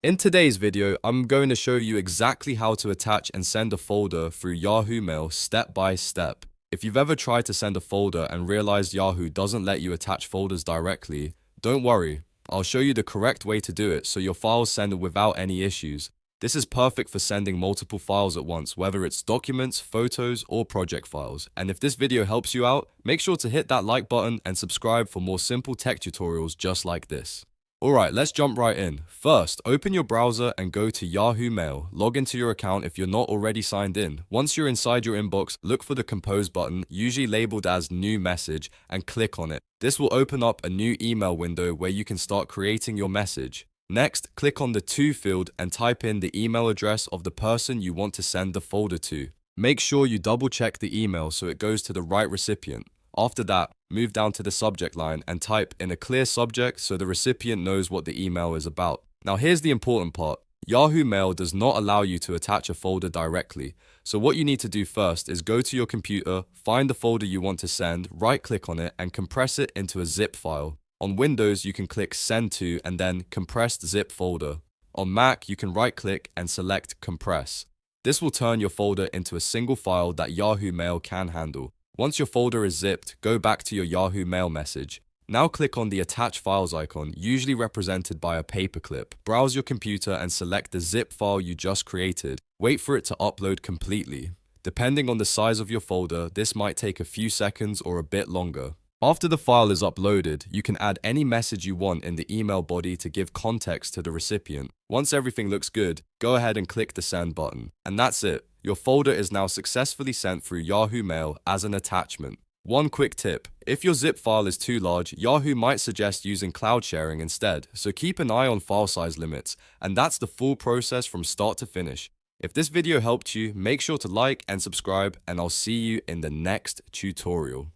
In today's video, I'm going to show you exactly how to attach and send a folder through Yahoo Mail step by step. If you've ever tried to send a folder and realized Yahoo doesn't let you attach folders directly, don't worry. I'll show you the correct way to do it so your files send without any issues. This is perfect for sending multiple files at once, whether it's documents, photos, or project files. And if this video helps you out, make sure to hit that like button and subscribe for more simple tech tutorials just like this. Alright, let's jump right in. First, open your browser and go to Yahoo Mail. Log into your account if you're not already signed in. Once you're inside your inbox, look for the Compose button, usually labeled as New Message, and click on it. This will open up a new email window where you can start creating your message. Next, click on the To field and type in the email address of the person you want to send the folder to. Make sure you double check the email so it goes to the right recipient. After that, move down to the subject line and type in a clear subject so the recipient knows what the email is about. Now here's the important part. Yahoo Mail does not allow you to attach a folder directly. So what you need to do first is go to your computer, find the folder you want to send, right-click on it and compress it into a zip file. On Windows, you can click Send to and then Compressed Zip Folder. On Mac, you can right-click and select Compress. This will turn your folder into a single file that Yahoo Mail can handle. Once your folder is zipped, go back to your Yahoo Mail message. Now click on the Attach Files icon, usually represented by a paperclip. Browse your computer and select the zip file you just created. Wait for it to upload completely. Depending on the size of your folder, this might take a few seconds or a bit longer. After the file is uploaded, you can add any message you want in the email body to give context to the recipient. Once everything looks good, go ahead and click the Send button. And that's it. Your folder is now successfully sent through Yahoo Mail as an attachment. One quick tip, if your zip file is too large, Yahoo might suggest using cloud sharing instead, so keep an eye on file size limits, and that's the full process from start to finish. If this video helped you, make sure to like and subscribe, and I'll see you in the next tutorial.